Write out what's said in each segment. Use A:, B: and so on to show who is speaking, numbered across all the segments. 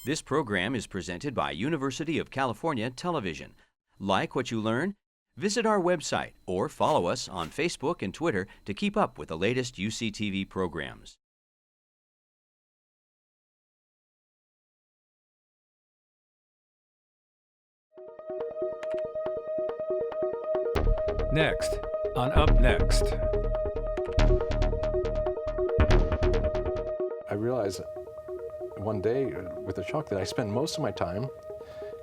A: This program is presented by University of California Television. Like what you learn? Visit our website or follow us on Facebook and Twitter to keep up with the latest UCTV programs.
B: Next, on Up Next.
C: I realized one day with a shock that I spend most of my time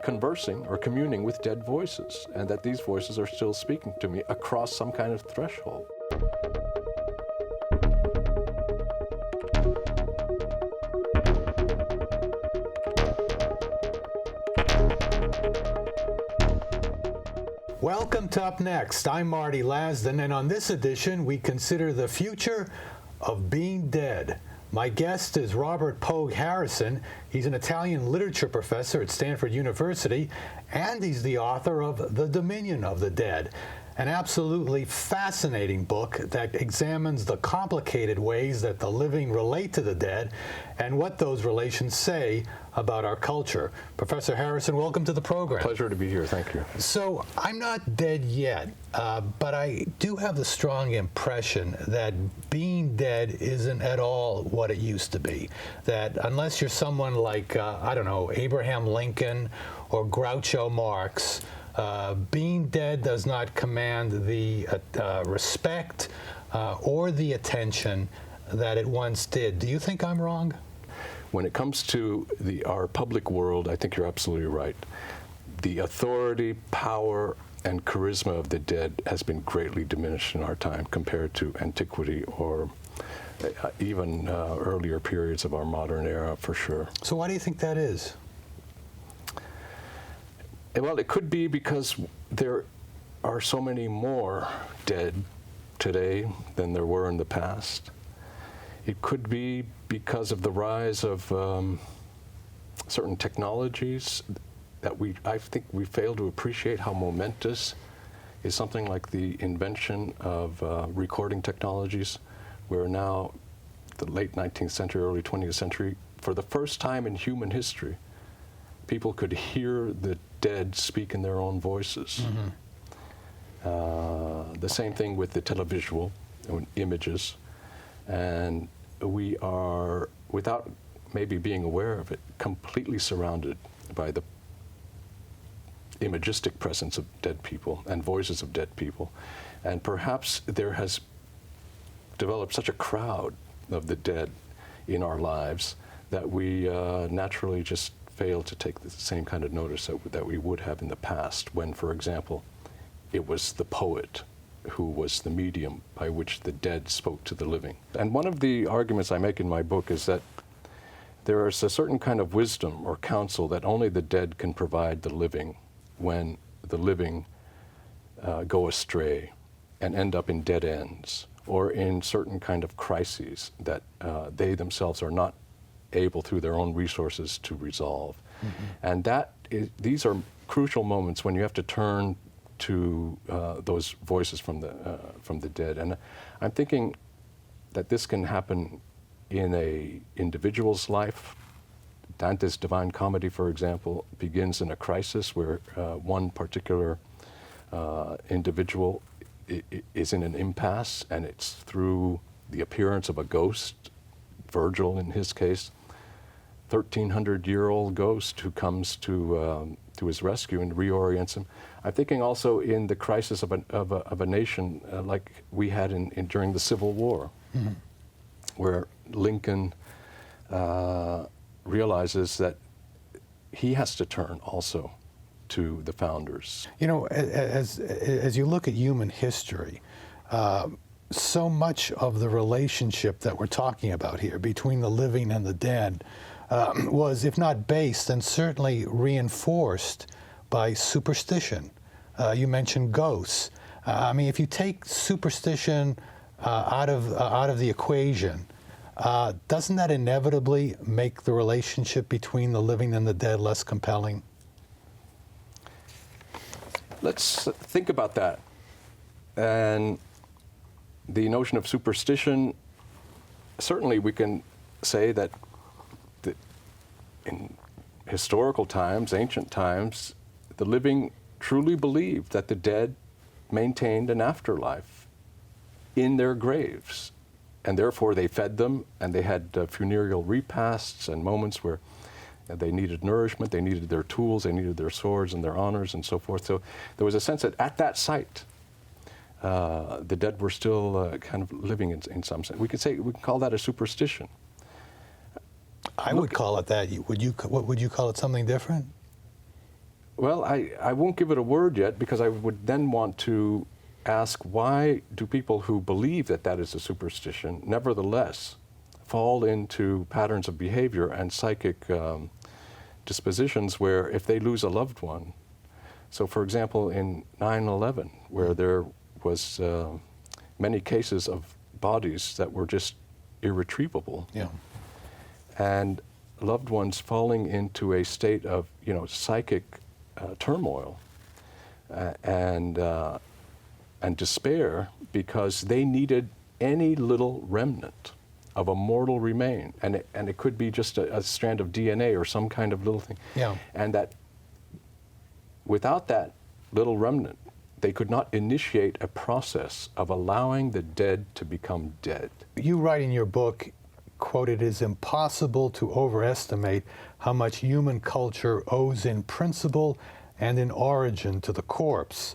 C: conversing or communing with dead voices, and that these voices are still speaking to me across some kind of threshold.
D: Welcome to Up Next. I'm Marty Lasden, and on this edition, we consider the future of being dead. My guest is Robert Pogue Harrison. He's an Italian literature professor at Stanford University, and he's the author of The Dominion of the Dead, an absolutely fascinating book that examines the complicated ways that the living relate to the dead and what those relations say about our culture. Professor Harrison, welcome to the program.
C: Pleasure to be here. Thank you.
D: So I'm not dead yet, but I do have the strong impression that being dead isn't at all what it used to be. That unless you're someone like, I don't know, Abraham Lincoln or Groucho Marx, being dead does not command the respect or the attention that it once did. Do you think I'm wrong?
C: When it comes to our public world, I think you're absolutely right. The authority, power, and charisma of the dead has been greatly diminished in our time compared to antiquity or even earlier periods of our modern era, for sure.
D: So why do you think that is?
C: Well, it could be because there are so many more dead today than there were in the past. It could be because of the rise of certain technologies that I think we fail to appreciate how momentous is something like the invention of recording technologies, where now, the late 19th century, early 20th century, for the first time in human history, people could hear the dead speak in their own voices. Mm-hmm. The same thing with the televisual images. And we are, without maybe being aware of it, completely surrounded by the imagistic presence of dead people and voices of dead people. And perhaps there has developed such a crowd of the dead in our lives that we naturally just fail to take the same kind of notice that we would have in the past when, for example, it was the poet who was the medium by which the dead spoke to the living. And one of the arguments I make in my book is that there is a certain kind of wisdom or counsel that only the dead can provide the living when the living go astray and end up in dead ends or in certain kind of crises that they themselves are not able through their own resources to resolve. Mm-hmm. And these are crucial moments when you have to turn to those voices from the dead. And I'm thinking that this can happen in a individual's life. Dante's Divine Comedy, for example, begins in a crisis where one particular individual is in an impasse, and it's through the appearance of a ghost, Virgil in his case, 1,300-year-old ghost who comes to his rescue and reorients him. I'm thinking also in the crisis of a nation like we had during the Civil War, mm-hmm. where Lincoln realizes that he has to turn also to the founders.
D: You know, as you look at human history, so much of the relationship that we're talking about here between the living and the dead was, if not based, then certainly reinforced by superstition. You mentioned ghosts. I mean, if you take superstition out of the equation, doesn't that inevitably make the relationship between the living and the dead less compelling?
C: Let's think about that. And the notion of superstition, certainly we can say that in historical times, ancient times, the living truly believed that the dead maintained an afterlife in their graves. And therefore they fed them, and they had funereal repasts and moments where they needed nourishment, they needed their tools, they needed their swords and their honors and so forth. So there was a sense that at that site, the dead were still kind of living in some sense. We can call that a superstition.
D: I would call it that. What would you call it? Something different?
C: Well, I won't give it a word yet, because I would then want to ask, why do people who believe that that is a superstition nevertheless fall into patterns of behavior and psychic dispositions where if they lose a loved one, so for example in 9/11, where there was many cases of bodies that were just irretrievable,
D: Yeah.
C: and loved ones falling into a state of psychic turmoil and despair, because they needed any little remnant of a mortal remain, and it could be just a strand of DNA or some kind of little thing,
D: Yeah.
C: and that without that little remnant, they could not initiate a process of allowing the dead to become dead.
D: You write in your book, quote, "It is impossible to overestimate how much human culture owes in principle and in origin to the corpse."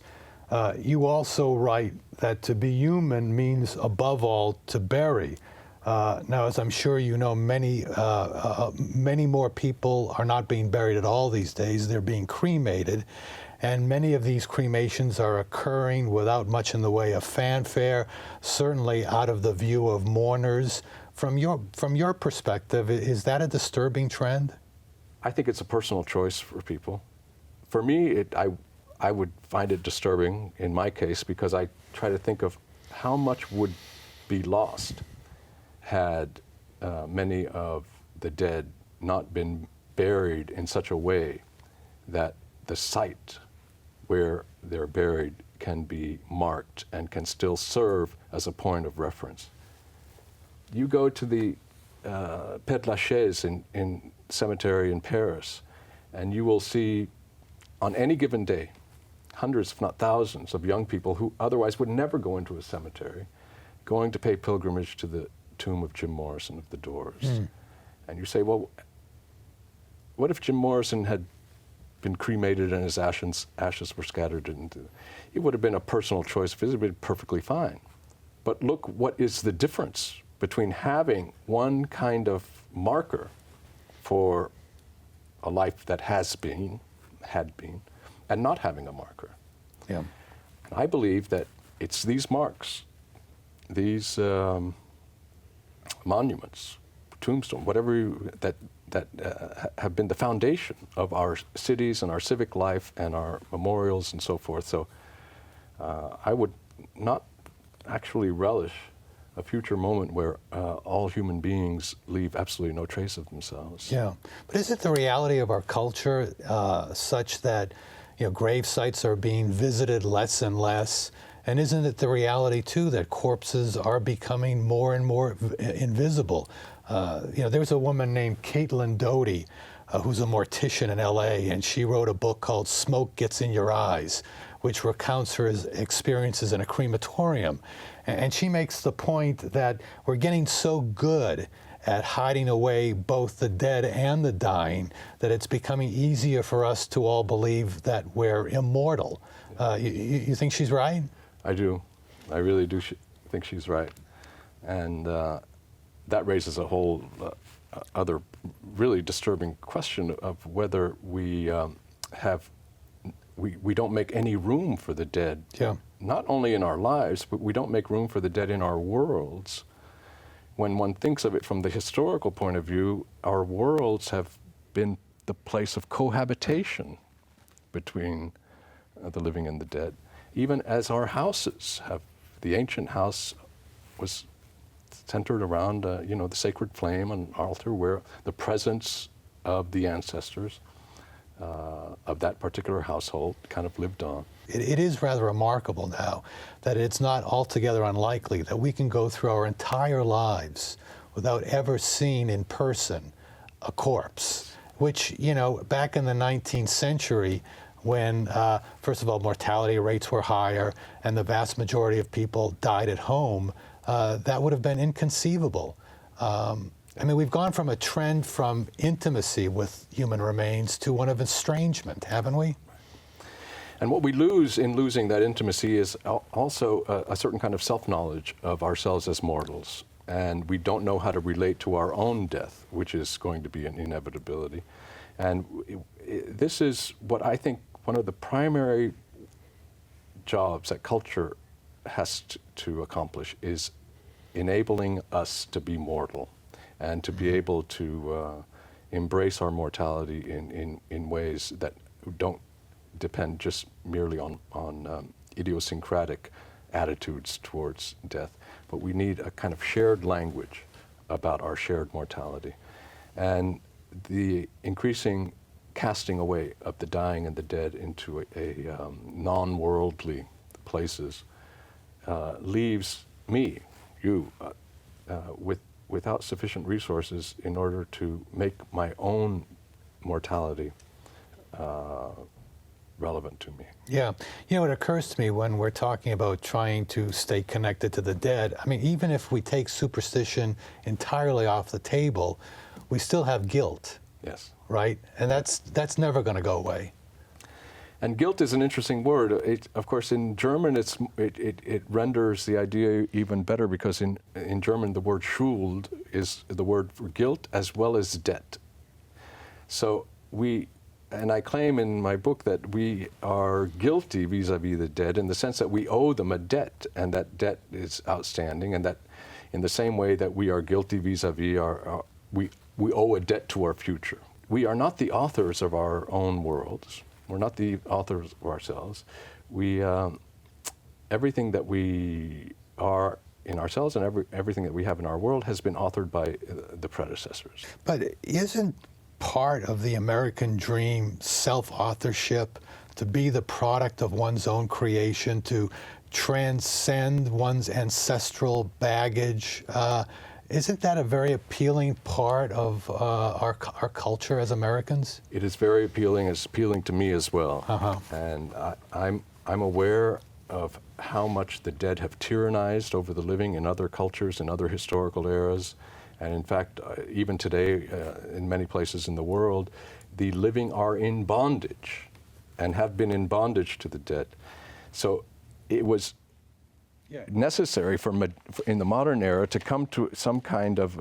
D: You also write that to be human means, above all, to bury. Now, as I'm sure you know, many more people are not being buried at all these days. They're being cremated. And many of these cremations are occurring without much in the way of fanfare, certainly out of the view of mourners. From your perspective, is that a disturbing trend?
C: I think it's a personal choice for people. For me, I would find it disturbing in my case, because I try to think of how much would be lost had many of the dead not been buried in such a way that the site where they're buried can be marked and can still serve as a point of reference. You go to the Père Lachaise in cemetery in Paris, and you will see on any given day hundreds, if not thousands, of young people who otherwise would never go into a cemetery, going to pay pilgrimage to the tomb of Jim Morrison of the Doors. And you say, well, what if Jim Morrison had been cremated and his ashes were scattered into? It would have been a personal choice. It would have been perfectly fine. But look, what is the difference between having one kind of marker for a life that had been, and not having a marker?
D: Yeah.
C: And I believe that it's these marks, these monuments, tombstone, whatever that have been the foundation of our cities and our civic life and our memorials and so forth. So I would not actually relish a future moment where all human beings leave absolutely no trace of themselves.
D: Yeah, but is it the reality of our culture such that grave sites are being visited less and less? And isn't it the reality too that corpses are becoming more and more invisible? There's a woman named Caitlin Doty who's a mortician in LA, and she wrote a book called "Smoke Gets in Your Eyes," which recounts her experiences in a crematorium. And she makes the point that we're getting so good at hiding away both the dead and the dying that it's becoming easier for us to all believe that we're immortal. You think she's right?
C: I do. I really do think she's right. And that raises a whole other really disturbing question of whether we don't make any room for the dead.
D: Yeah.
C: Not only in our lives, but we don't make room for the dead in our worlds. When one thinks of it from the historical point of view, our worlds have been the place of cohabitation between the living and the dead. Even as our houses have, the ancient house was centered around, the sacred flame, an altar where the presence of the ancestors of that particular household kind of lived on.
D: It is rather remarkable now that it's not altogether unlikely that we can go through our entire lives without ever seeing in person a corpse. which, back in the 19th century, when, first of all, mortality rates were higher and the vast majority of people died at home, that would have been inconceivable. We've gone from a trend from intimacy with human remains to one of estrangement, haven't we?
C: And what we lose in losing that intimacy is also a certain kind of self-knowledge of ourselves as mortals. And we don't know how to relate to our own death, which is going to be an inevitability. And this is what I think one of the primary jobs that culture has to accomplish is enabling us to be mortal and to be able to embrace our mortality in ways that don't depend just merely on idiosyncratic attitudes towards death, but we need a kind of shared language about our shared mortality. And the increasing casting away of the dying and the dead into a non-worldly places leaves me, you, without sufficient resources in order to make my own mortality relevant to me.
D: Yeah. It occurs to me when we're talking about trying to stay connected to the dead, even if we take superstition entirely off the table, we still have guilt.
C: Yes.
D: Right? And that's never going to go away.
C: And guilt is an interesting word. Of course, in German, it renders the idea even better because in German, the word Schuld is the word for guilt as well as debt. So and I claim in my book that we are guilty vis-a-vis the dead in the sense that we owe them a debt, and that debt is outstanding, and that in the same way that we are guilty vis-a-vis we owe a debt to our future. We are not the authors of our own worlds. We're not the authors of ourselves. Everything that we are in ourselves and everything that we have in our world has been authored by the predecessors.
D: But isn't part of the American dream self-authorship, to be the product of one's own creation, to transcend one's ancestral baggage? Isn't that a very appealing part of our culture as Americans?
C: It is very appealing. It's appealing to me as well.
D: Uh-huh.
C: And I'm aware of how much the dead have tyrannized over the living in other cultures and other historical eras. And in fact, even today, in many places in the world, the living are in bondage and have been in bondage to the dead. So it was necessary in the modern era to come to some kind of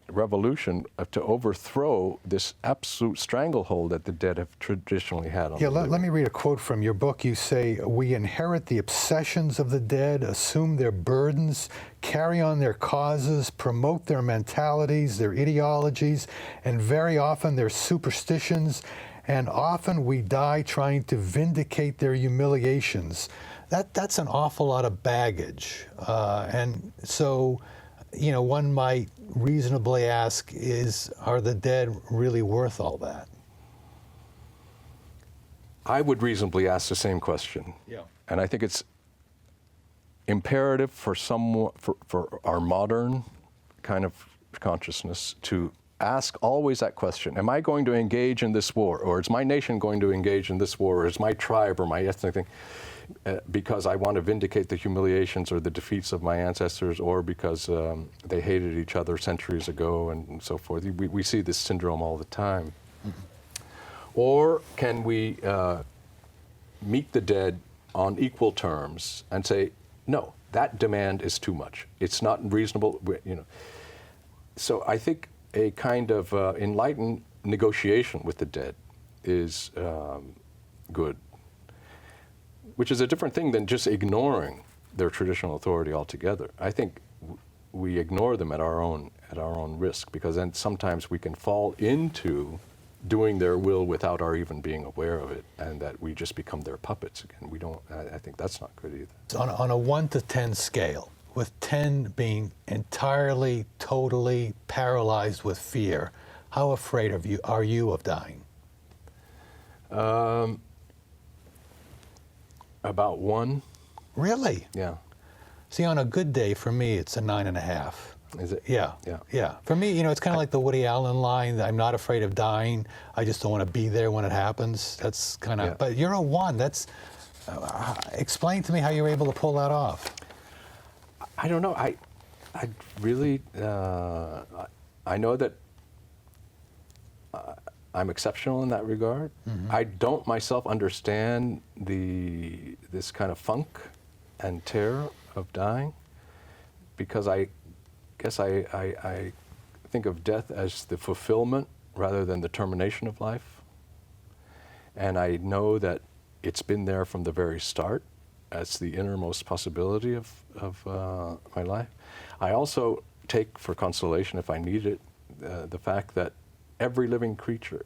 C: revolution to overthrow this absolute stranglehold that the dead have traditionally had on the living.
D: Let me read a quote from your book. You say, "We inherit the obsessions of the dead, assume their burdens, carry on their causes, promote their mentalities, their ideologies, and very often their superstitions, and often we die trying to vindicate their humiliations." That's an awful lot of baggage. And so, one might reasonably ask, are the dead really worth all that?
C: I would reasonably ask the same question.
D: Yeah.
C: And I think it's imperative for our modern kind of consciousness to ask always that question: am I going to engage in this war, or is my nation going to engage in this war, or is my tribe or my ethnic thing, because I want to vindicate the humiliations or the defeats of my ancestors, or because they hated each other centuries ago and so forth? We see this syndrome all the time. Mm-hmm. Or can we meet the dead on equal terms and say, no, that demand is too much. It's not reasonable, So I think a kind of enlightened negotiation with the dead is good, which is a different thing than just ignoring their traditional authority altogether. I think we ignore them at our own risk, because then sometimes we can fall into doing their will without our even being aware of it, and that we just become their puppets again. I think that's not good either.
D: On a 1 to 10 scale, with 10 being entirely, totally paralyzed with fear, how afraid are you of dying?
C: About 1.
D: Really?
C: Yeah.
D: See, on a good day, for me, it's a 9.5.
C: Is it?
D: Yeah.
C: Yeah.
D: Yeah. For me, it's kind of like the Woody Allen line, I'm not afraid of dying. I just don't want to be there when it happens. That's kind of,
C: Yeah.
D: but you're a one. That's, explain to me how you're able to pull that off.
C: I don't know. I really, I know that I'm exceptional in that regard.
D: Mm-hmm.
C: I don't myself understand this kind of funk and terror of dying, because I guess I think of death as the fulfillment rather than the termination of life. And I know that it's been there from the very start as the innermost possibility of my life. I also take for consolation, if I need it, the fact that every living creature,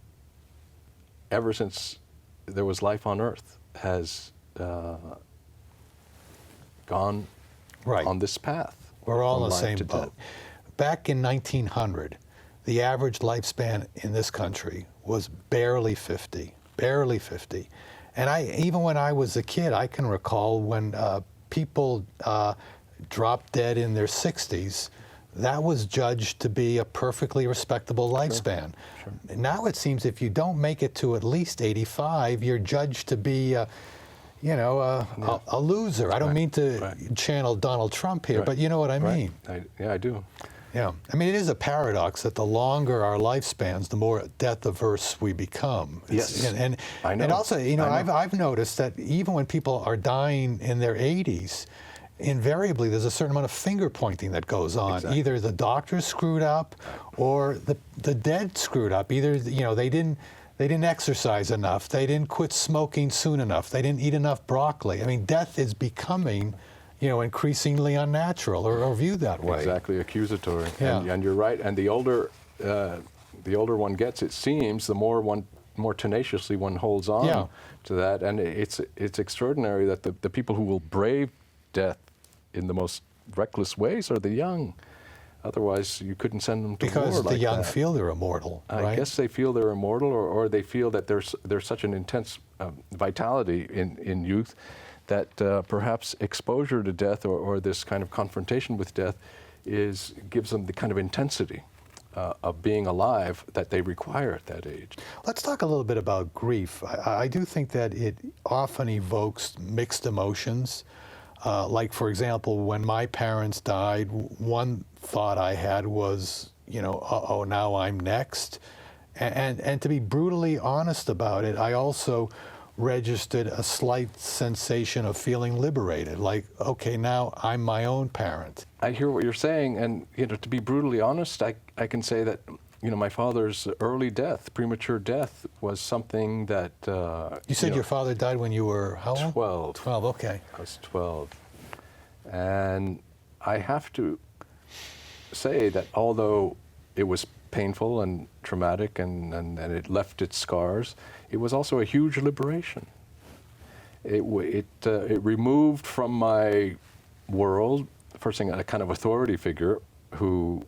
C: ever since there was life on Earth, has gone
D: Right.
C: on this path.
D: We're all
C: from
D: in the
C: life
D: same
C: to
D: boat.
C: death.
D: Back in 1900, the average lifespan in this country was barely 50. And even when I was a kid, I can recall when people dropped dead in their 60s, that was judged to be a perfectly respectable lifespan.
C: Sure.
D: Now it seems if you don't make it to at least 85, you're judged to be a loser. I don't mean to channel Donald Trump here, but you know what I mean.
C: I do.
D: Yeah. I mean, it is a paradox that the longer our lifespans, the more death averse we become.
C: Yes.
D: And
C: I know.
D: And also,
C: I know.
D: I've noticed that even when people are dying in their 80s, invariably there's a certain amount of finger pointing that goes on.
C: Exactly.
D: Either the doctor screwed up or the dead screwed up. Either, they didn't exercise enough. They didn't quit smoking soon enough. They didn't eat enough broccoli. I mean, death is becoming, increasingly unnatural or viewed that way.
C: Exactly, accusatory.
D: Yeah.
C: And you're right. And the older one gets, it seems, the more tenaciously one holds on to that. And it's extraordinary that the people who will brave death in the most reckless ways are the young. Otherwise, you couldn't send them to war
D: Because the
C: like
D: young
C: that.
D: feel they're immortal, right?
C: I guess they feel they're immortal, or they feel that there's such an intense vitality in youth that perhaps exposure to death or this kind of confrontation with death gives them the kind of intensity of being alive that they require at that age.
D: Let's talk a little bit about grief. I do think that it often evokes mixed emotions. Like, for example, when my parents died, one thought I had was, now I'm next. And to be brutally honest about it, I also registered a slight sensation of feeling liberated, like, okay, now I'm my own parent.
C: I hear what you're saying, and to be brutally honest, I can say that my father's early death, premature death, was something that
D: You said your father died when you were how old?
C: 12.
D: 12, okay.
C: I was 12, and I have to say that although it was painful and traumatic and it left its scars, it was also a huge liberation. It removed from my world, first thing, a kind of authority figure who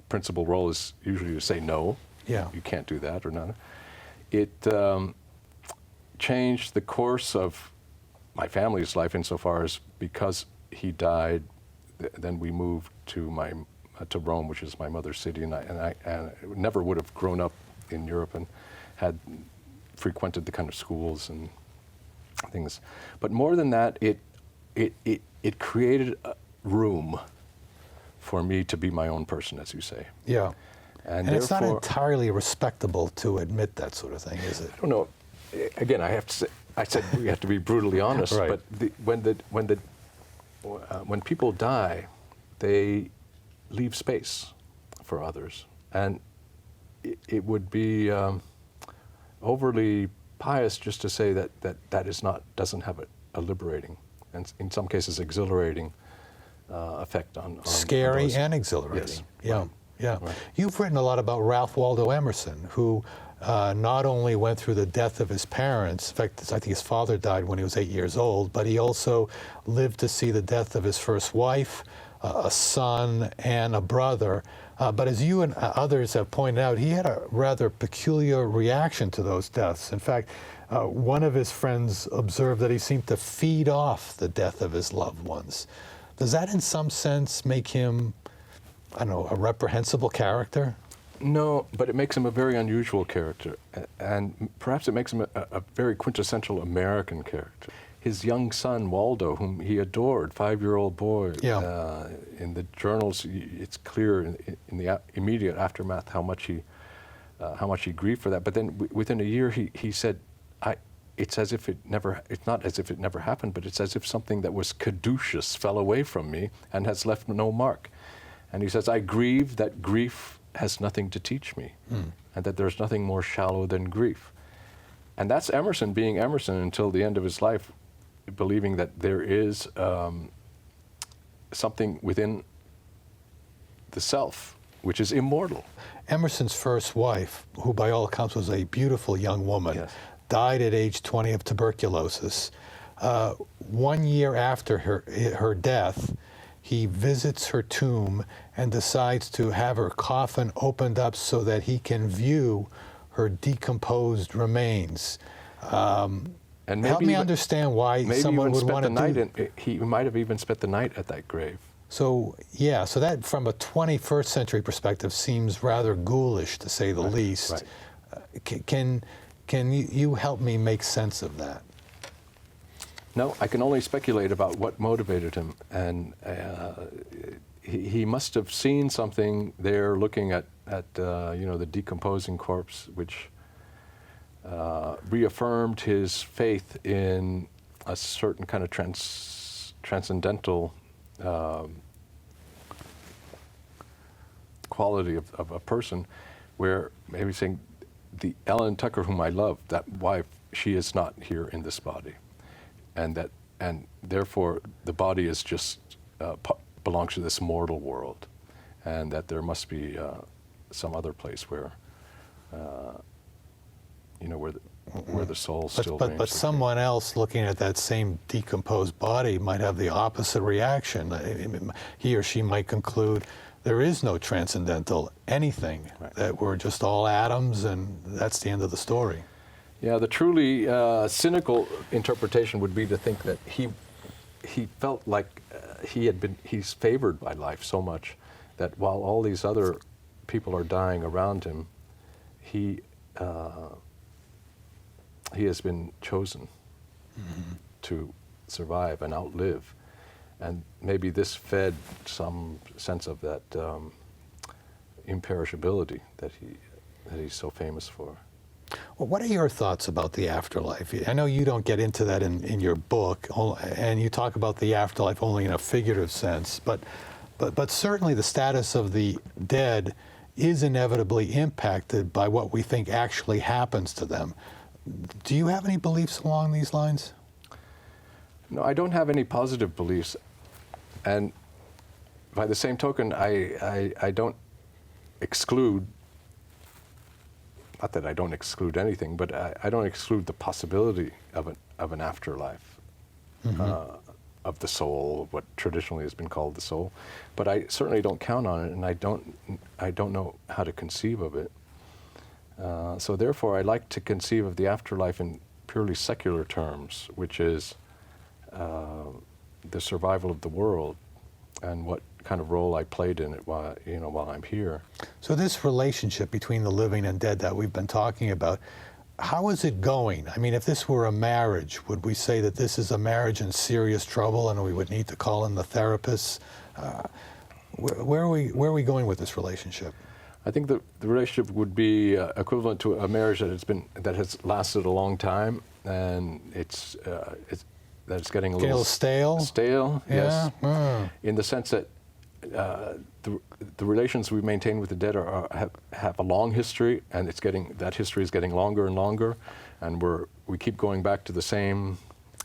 C: principal role is usually to say no.
D: Yeah.
C: You can't do that or not. It changed the course of my family's life insofar as because he died, then we moved to Rome, which is my mother's city, and I never would have grown up in Europe and had frequented the kind of schools and things. But more than that, it created a room for me to be my own person, as you say.
D: Yeah. And it's not
C: therefore,
D: entirely respectable to admit that sort of thing, is it?
C: I don't know. Again, I have to say, I said we have to be brutally honest.
D: Right.
C: But when people die, they leave space for others, and it would be overly pious just to say that doesn't have a liberating, and in some cases exhilarating effect on
D: Scary
C: those.
D: and exhilarating.
C: Yes.
D: Yeah,
C: Right.
D: yeah.
C: Right.
D: You've written a lot about Ralph Waldo Emerson, who not only went through the death of his parents, in fact, I think his father died when he was 8 years old, but he also lived to see the death of his first wife, a son, and a brother. But as you and others have pointed out, he had a rather peculiar reaction to those deaths. In fact, one of his friends observed that he seemed to feed off the death of his loved ones. Does that in some sense make him, I don't know, a reprehensible character?
C: No, but it makes him a very unusual character, and perhaps it makes him a very quintessential American character. His young son, Waldo, whom he adored, 5-year-old boy, in the journals, it's clear in the immediate aftermath how much he grieved for that. But then within a year, he said, it's as if it's not as if it never happened, but it's as if something that was caduceus fell away from me and has left no mark. And he says, I grieve that grief has nothing to teach me, and that there's nothing more shallow than grief. And that's Emerson being Emerson until the end of his life, believing that there is something within the self which is immortal.
D: Emerson's first wife, who by all accounts was a beautiful young woman,
C: Yes.
D: died at age 20 of tuberculosis. 1 year after her death, he visits her tomb and decides to have her coffin opened up so that he can view her decomposed remains.
C: And maybe
D: Help me understand why someone would want to do.
C: He might have even spent the night at that grave.
D: So so that from a 21st century perspective seems rather ghoulish, to say the least.
C: Right.
D: Can you help me make sense of that?
C: No, I can only speculate about what motivated him, and he must have seen something there, looking at the decomposing corpse, which reaffirmed his faith in a certain kind of transcendental quality of a person, where maybe saying, the Ellen Tucker whom I love, that wife, she is not here in this body. And therefore the body is just belongs to this mortal world, and that there must be some other place where where the soul still reigns.
D: But someone else looking at that same decomposed body might have the opposite reaction. He or she might conclude there is no transcendental anything, that we're just all atoms, and that's the end of the story.
C: Yeah, the truly cynical interpretation would be to think that he felt like he's favored by life so much that while all these other people are dying around him, he has been chosen to survive and outlive. And maybe this fed some sense of that imperishability that he's so famous for.
D: Well, what are your thoughts about the afterlife? I know you don't get into that in your book, and you talk about the afterlife only in a figurative sense, but certainly the status of the dead is inevitably impacted by what we think actually happens to them. Do you have any beliefs along these lines?
C: No, I don't have any positive beliefs, and by the same token, I don't exclude, not that I don't exclude anything, but I don't exclude the possibility of an afterlife, of the soul, what traditionally has been called the soul. But I certainly don't count on it, and I don't know how to conceive of it. So therefore, I like to conceive of the afterlife in purely secular terms, which is the survival of the world and what kind of role I played in it while I'm here.
D: So this relationship between the living and dead that we've been talking about, how is it going? I mean, if this were a marriage, would we say that this is a marriage in serious trouble and we would need to call in the therapists? Where are we going with this relationship?
C: I think the relationship would be equivalent to a marriage that has lasted a long time, and it's getting a little
D: stale.
C: Stale,
D: yeah.
C: Yes. In the sense that the relations we maintain with the dead have a long history, and that history is getting longer and longer, and we keep going back to the same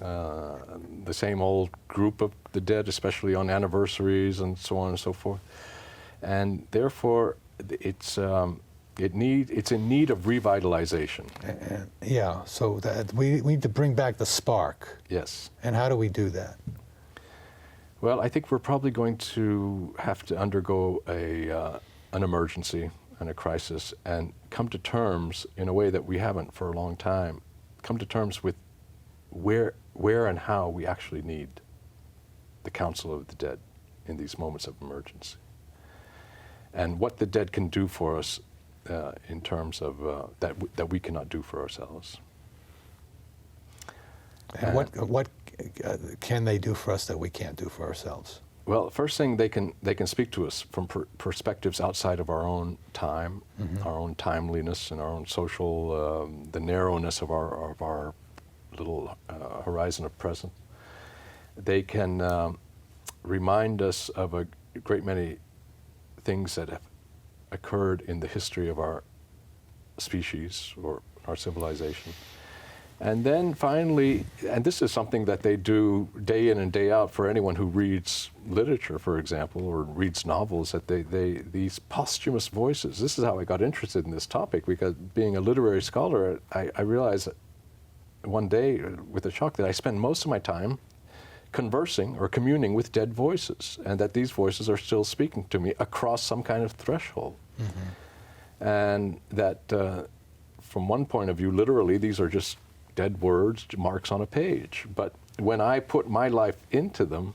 C: old group of the dead, especially on anniversaries and so on and so forth, and therefore it's in need of revitalization.
D: Yeah, so that we need to bring back the spark.
C: Yes.
D: And how do we do that?
C: Well, I think we're probably going to have to undergo an emergency and a crisis and come to terms in a way that we haven't for a long time, come to terms with where and how we actually need the counsel of the dead in these moments of emergency. And what the dead can do for us in terms of that we cannot do for ourselves.
D: And what can they do for us that we can't do for ourselves?
C: Well, first thing, they can speak to us from perspectives outside of our own time, our own timeliness, and our own social, the narrowness of our little horizon of present. They can remind us of a great many things that have occurred in the history of our species or our civilization. And then finally, and this is something that they do day in and day out for anyone who reads literature, for example, or reads novels, that these posthumous voices. This is how I got interested in this topic, because being a literary scholar, I realized one day with a shock that I spend most of my time conversing or communing with dead voices, and that these voices are still speaking to me across some kind of threshold. And that from one point of view, literally, these are just dead words, marks on a page. But when I put my life into them,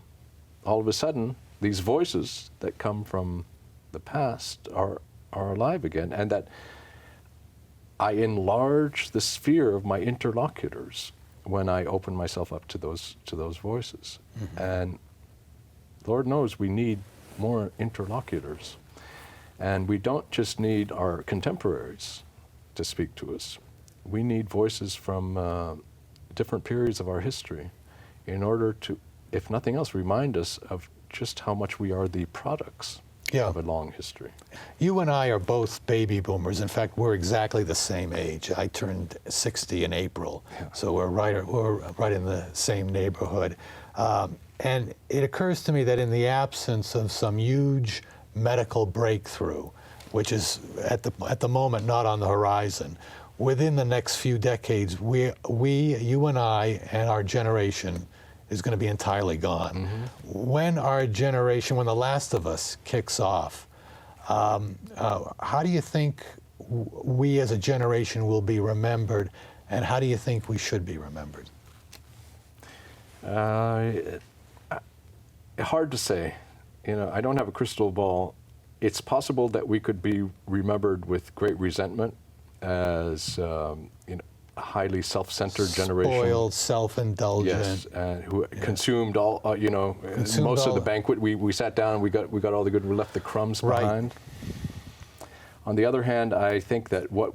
C: all of a sudden, these voices that come from the past are alive again, and that I enlarge the sphere of my interlocutors when I open myself up to those voices. And Lord knows we need more interlocutors. And we don't just need our contemporaries to speak to us. We need voices from different periods of our history in order to, if nothing else, remind us of just how much we are the products of a long history.
D: You and I are both baby boomers. In fact, we're exactly the same age. I turned 60 in April, so we're right in the same neighborhood. And it occurs to me that in the absence of some huge medical breakthrough, which is at the moment not on the horizon, within the next few decades, we, you and I, and our generation is going to be entirely gone. When our generation, when the last of us kicks off, how do you think we as a generation will be remembered, and how do you think we should be remembered?
C: Hard to say. You know, I don't have a crystal ball. It's possible that we could be remembered with great resentment as you know, a highly self-centered generation.
D: Spoiled, self-indulgent.
C: Yes, and who consumed all, you know, most of the banquet. We sat down, we got all the good, we left the crumbs behind. On the other hand, I think that what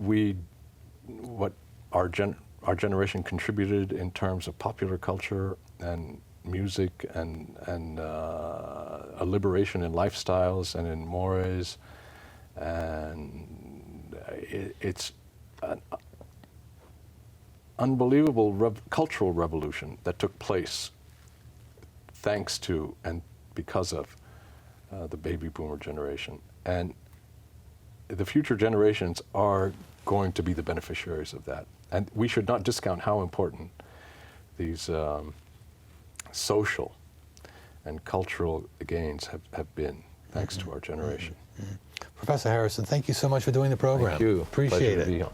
C: our generation contributed in terms of popular culture and music and a liberation in lifestyles and in mores, and it's an unbelievable cultural revolution that took place thanks to and because of the baby boomer generation. And the future generations are going to be the beneficiaries of that. And we should not discount how important these social and cultural gains have been thanks to our generation.
D: Professor Harrison, thank you so much for doing the program.
C: Thank you.
D: Appreciate
C: Pleasure
D: it.
C: to be on.